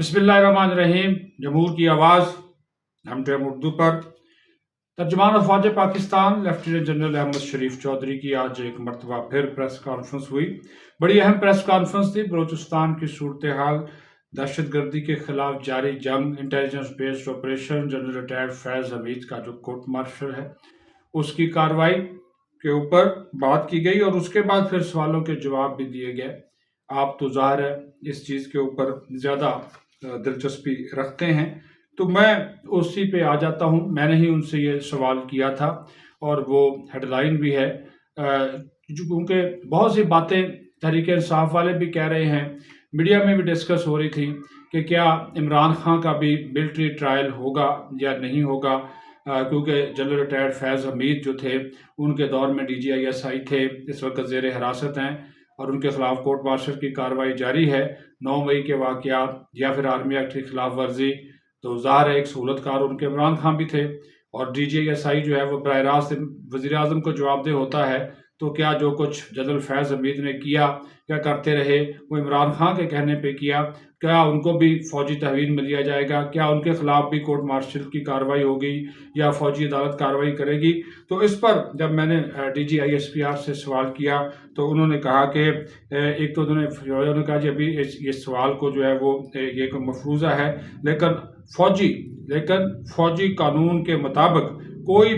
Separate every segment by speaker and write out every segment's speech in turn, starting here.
Speaker 1: बिस्मिल्लाहिर्रहमानिर्रहीम। जमहूर की आवाज़ हम टेम उर्दू पर तर्जुमान अफ़वाज पाकिस्तान लेफ्टिनेंट जनरल अहमद शरीफ चौधरी की आज एक मरतबा फिर प्रेस कॉन्फ्रेंस हुई। बड़ी अहम प्रेस कॉन्फ्रेंस थी। बलूचिस्तान की सूरत हाल, दहशतगर्दी के खिलाफ जारी जंग, intelligence based operation, general retired Faiz Hameed का जो कोर्ट मार्शल है उसकी कार्रवाई के ऊपर बात की गई और उसके बाद फिर सवालों के जवाब भी दिए गए। आप तो ज़ाहिर है इस चीज़ के ऊपर ज़्यादा दिलचस्पी रखते हैं, तो मैं उसी पे आ जाता हूँ। मैंने ही उनसे ये सवाल किया था और वो हेडलाइन भी है, क्योंकि बहुत सी बातें तहरीक इंसाफ वाले भी कह रहे हैं, मीडिया में भी डिस्कस हो रही थी कि क्या इमरान खान का भी मिलिट्री ट्रायल होगा या नहीं होगा, क्योंकि जनरल रिटायर्ड फैज़ हमीद जो थे उनके दौर में DGISI थे, इस वक्त ज़ेर हिरासत हैं और उनके खिलाफ कोर्ट मार्शल की कार्रवाई जारी है। 9 मई के वाक़यात या फिर आर्मी एक्ट की खिलाफ वर्जी, तो ज़ाहिर है एक सहूलतकार उनके इमरान खान भी थे और DGISI जो है वो बराह रास्त वज़ीर आज़म को जवाबदेह होता है। तो क्या जो कुछ जनरल फैज़ हमीद ने किया, क्या करते रहे, वो इमरान खान के कहने पे किया, क्या उनको भी फ़ौजी तहवील में लिया जाएगा, क्या उनके खिलाफ भी कोर्ट मार्शल की कार्रवाई होगी या फ़ौजी अदालत कार्रवाई करेगी। तो इस पर जब मैंने DG ISPR से सवाल किया तो उन्होंने कहा कि एक तो उन्होंने कहा जी अभी ये सवाल को जो है वो ये एक मफरूज़ा है, लेकिन फ़ौजी कानून के मुताबिक कोई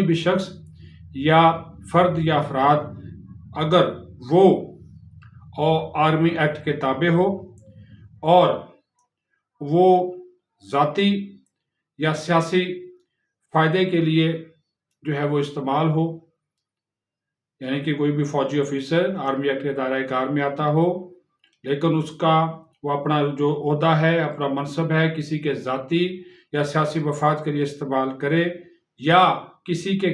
Speaker 1: भी शख्स या फ़र्द या अफराद अगर वो आर्मी एक्ट के ताबे हो और वो ज़ाती या सियासी फ़ायदे के लिए जो है वो इस्तेमाल हो, यानी कि कोई भी फ़ौजी ऑफिसर आर्मी एक्ट के दायरे कार में आता हो, लेकिन उसका वो अपना जो ओहदा है, अपना मनसब है, किसी के ज़ाती या सियासी मफाद के लिए इस्तेमाल करे या किसी के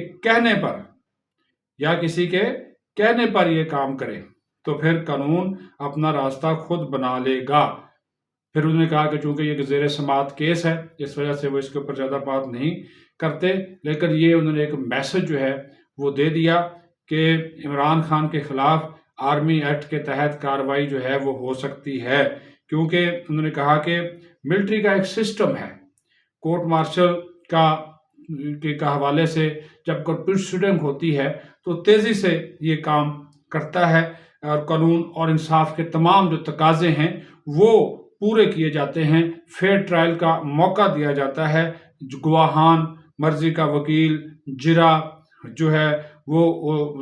Speaker 1: कहने पर ये काम करे, तो फिर कानून अपना रास्ता खुद बना लेगा। फिर उन्होंने कहा कि चूँकि ये ज़ेर समाअत केस है, इस वजह से वो इसके ऊपर ज़्यादा बात नहीं करते, लेकिन ये उन्होंने एक मैसेज जो है वो दे दिया कि इमरान खान के खिलाफ आर्मी एक्ट के तहत कार्रवाई जो है वो हो सकती है, क्योंकि उन्होंने कहा कि मिलिट्री का एक सिस्टम है, कोर्ट मार्शल के हवाले से जब कोई प्रोसीडिंग होती है तो तेज़ी से ये काम करता है और कानून और इंसाफ के तमाम जो तकाजे हैं वो पूरे किए जाते हैं, फेयर ट्रायल का मौका दिया जाता है, गवाहान, मर्जी का वकील, जिरा जो है वो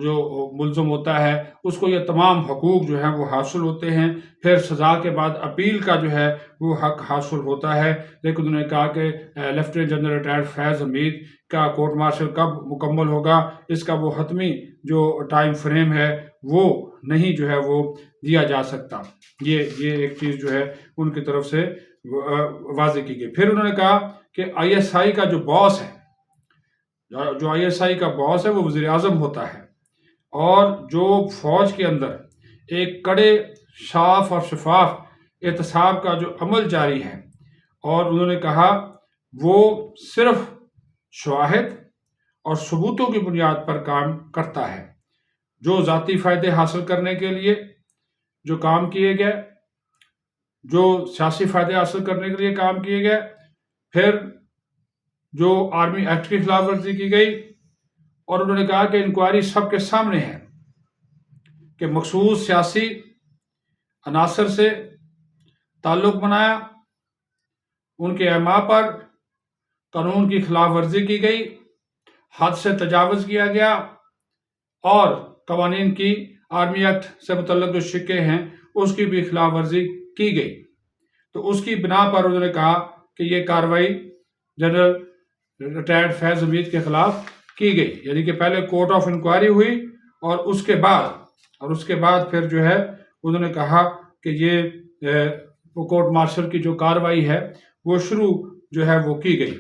Speaker 1: जो मुल्ज़म होता है उसको ये तमाम हकूक़ जो हैं वो हासिल होते हैं, फिर सज़ा के बाद अपील का जो है वो हक हासिल होता है। लेकिन उन्होंने कहा कि lieutenant general retired Faiz Hameed का कोर्ट मार्शल कब मुकम्मल होगा, इसका वो हतमी जो टाइम फ्रेम है वो नहीं जो है वो दिया जा सकता। ये एक चीज़ जो है उनकी तरफ से वाज़े की गई। फिर उन्होंने कहा कि ISI का जो बॉस है, जो ISI का बॉस है वो वज़ीर आज़म होता है और जो फ़ौज के अंदर एक कड़े, साफ और शफाफ एहतसाब का जो अमल जारी है, और उन्होंने कहा वो सिर्फ शवाहिद और सबूतों की बुनियाद पर काम करता है। जो ज़ाती फ़ायदे हासिल करने के लिए जो काम किए गए, जो सियासी फ़ायदे हासिल करने के लिए काम किए गए, फिर जो आर्मी एक्ट की खिलाफ वर्जी की गई, और उन्होंने कहा कि इंक्वायरी सबके सामने है कि मखसूस सियासी अनासर से ताल्लुक़ बनाया, उनके अहमा पर कानून की खिलाफ वर्जी की गई, हद से तजावुज़ किया गया और कवानीन की आर्मी एक्ट से मुतल्लिक़ जो शिक्के हैं उसकी भी खिलाफ वर्जी की गई। तो उसकी बिना पर उन्होंने कहा कि ये कार्रवाई जनरल रिटायर्ड फैज़ हमीद के खिलाफ की गई, यानी कि पहले कोर्ट ऑफ इंक्वायरी हुई और उसके बाद फिर जो है उन्होंने कहा कि ये कोर्ट मार्शल की जो कार्रवाई है वो शुरू जो है वो की गई।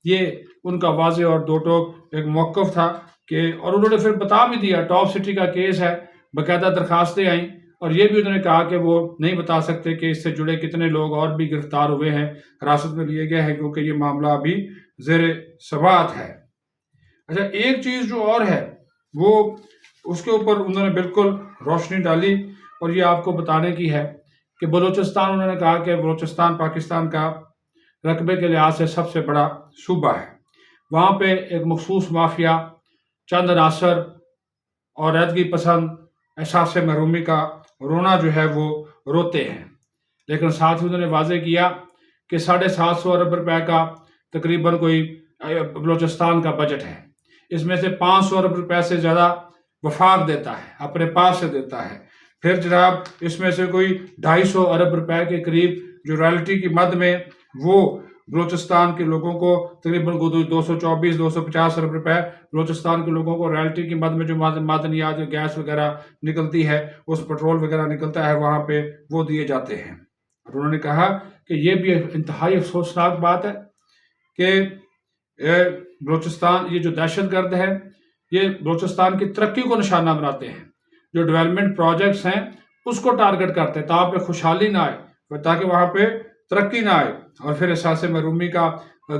Speaker 1: ये उनका वाज़े और दो टोक एक मौक़िफ़ था कि, और उन्होंने फिर बता भी दिया टॉप सिटी का केस है, बाकायदा दरखास्तें आईं, और ये भी उन्होंने कहा कि वो नहीं बता सकते कि इससे जुड़े कितने लोग और भी गिरफ्तार हुए हैं, हिरासत में लिए गए हैं, क्योंकि ये मामला अभी ज़ेर समाअत है। अच्छा, एक चीज़ जो और है वो उसके ऊपर उन्होंने बिल्कुल रोशनी डाली और ये आपको बताने की है کہ بلوچستان انہوں نے کہا کہ بلوچستان پاکستان کا رقبے کے لحاظ سے سب سے بڑا صوبہ ہے، وہاں پہ ایک مخصوص مافیا چند عناصر اور علیحدگی پسند احساس محرومی کا رونا جو ہے وہ روتے ہیں، لیکن ساتھ ہی انہوں نے واضح کیا کہ 750 ارب روپے کا تقریباً کوئی بلوچستان کا بجٹ ہے، اس میں سے 500 ارب روپے سے زیادہ وفاق دیتا ہے، اپنے پاس سے دیتا ہے، پھر جناب اس میں سے کوئی 250 ارب روپے کے قریب جو رائلٹی کی مد میں وہ بلوچستان کے لوگوں کو تقریباً 250 ارب روپے بلوچستان کے لوگوں کو رائلٹی کی مد میں جو معدنیات جو گیس وغیرہ نکلتی ہے، اس پٹرول وغیرہ نکلتا ہے وہاں پہ وہ دیے جاتے ہیں۔ اور انہوں نے کہا کہ یہ بھی انتہائی افسوسناک بات ہے کہ بلوچستان یہ جو دہشت گرد ہے یہ بلوچستان کی ترقی کو نشانہ بناتے ہیں، جو ڈیولپمنٹ پروجیکٹس ہیں اس کو ٹارگٹ کرتے ہیں تاکہ پہ خوشحالی نہ آئے، تاکہ وہاں پہ ترقی نہ آئے، اور پھر احساس محرومی کا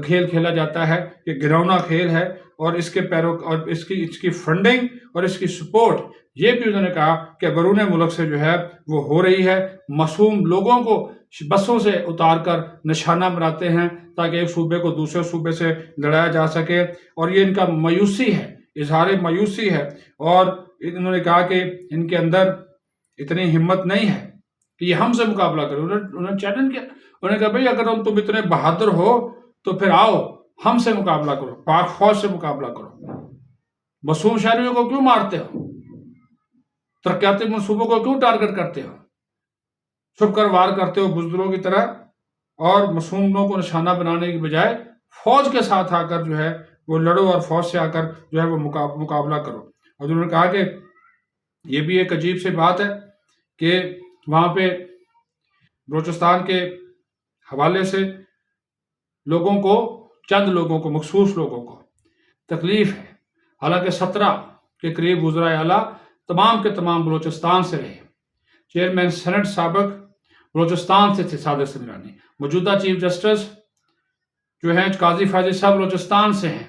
Speaker 1: کھیل کھیلا جاتا ہے، یہ گھرونا کھیل ہے، اور اس کے اور اس کی فنڈنگ اور اس کی سپورٹ یہ بھی انہوں نے کہا کہ بیرون ملک سے جو ہے وہ ہو رہی ہے، معصوم لوگوں کو بسوں سے اتار کر نشانہ بناتے ہیں تاکہ ایک صوبے کو دوسرے صوبے سے لڑایا جا سکے، اور یہ ان کا مایوسی ہے، اظہار مایوسی ہے، اور انہوں نے کہا کہ ان کے اندر اتنی ہمت نہیں ہے کہ یہ ہم سے مقابلہ کریں۔ انہوں نے چیلنج کیا، انہوں نے کہا بھئی اگر تم اتنے بہادر ہو تو پھر آؤ ہم سے مقابلہ کرو، پاک فوج سے مقابلہ کرو، معصوم شہریوں کو کیوں مارتے ہو، ترقیاتی منصوبوں کو کیوں ٹارگٹ کرتے ہو، چھپ کر وار کرتے ہو بزدلوں کی طرح، اور معصوموں کو نشانہ بنانے کی بجائے فوج کے ساتھ آ کر جو ہے وہ لڑو، اور فوج سے آ کر جو ہے وہ مقابلہ کرو۔ اور انہوں نے کہا کہ یہ بھی ایک عجیب سی بات ہے کہ وہاں پہ بلوچستان کے حوالے سے لوگوں کو، چند لوگوں کو، مخصوص لوگوں کو تکلیف ہے، حالانکہ 17 کے قریب وزرائے اعلیٰ تمام کے تمام بلوچستان سے رہے، چیئرمین سینٹ سابق بلوچستان سے تھے صادق سنجرانی، موجودہ چیف جسٹس جو ہیں قاضی فیضی صاحب بلوچستان سے ہیں،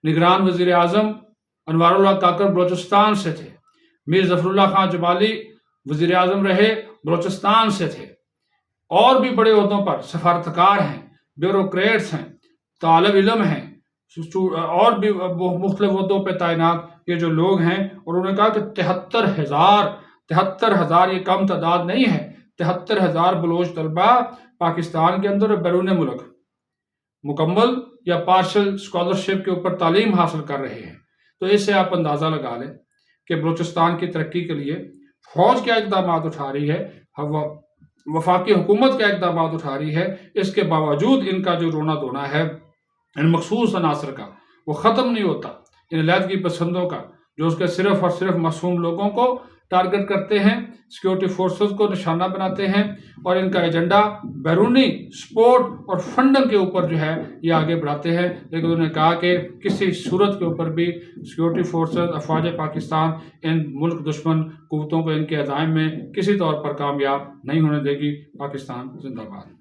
Speaker 1: نگران وزیر اعظم انوار اللہ کاکر بلوچستان سے تھے، میر ظفر اللہ خان جمالی وزیر اعظم رہے بلوچستان سے تھے، اور بھی بڑے عہدوں پر سفارتکار ہیں، بیوروکریٹس ہیں، طالب علم ہیں، اور بھی مختلف عہدوں پہ تعینات یہ جو لوگ ہیں، اور انہوں نے کہا کہ 73,000 یہ کم تعداد نہیں ہے، 73,000 بلوچ طلبہ پاکستان کے اندر اور بیرون ملک مکمل یا پارشل اسکالرشپ کے اوپر تعلیم حاصل کر رہے ہیں۔ تو اس سے آپ اندازہ لگا لیں کہ بلوچستان کی ترقی کے لیے فوج کیا اقدامات اٹھا رہی ہے، وفاقی حکومت کیا اقدامات اٹھا رہی ہے، اس کے باوجود ان کا جو رونا دھونا ہے ان مخصوص عناصر کا وہ ختم نہیں ہوتا، ان علیحدگی پسندوں کا جو اس کے صرف اور صرف معصوم لوگوں کو ٹارگٹ کرتے ہیں، سیکورٹی فورسز کو نشانہ بناتے ہیں، اور ان کا ایجنڈا بیرونی سپورٹ اور فنڈنگ کے اوپر جو ہے یہ آگے بڑھاتے ہیں۔ لیکن انہوں نے کہا کہ کسی صورت کے اوپر بھی سیکورٹی فورسز، افواج پاکستان ان ملک دشمن قوتوں کو ان کے عزائم میں کسی طور پر کامیاب نہیں ہونے دے گی۔ پاکستان زندہ باد۔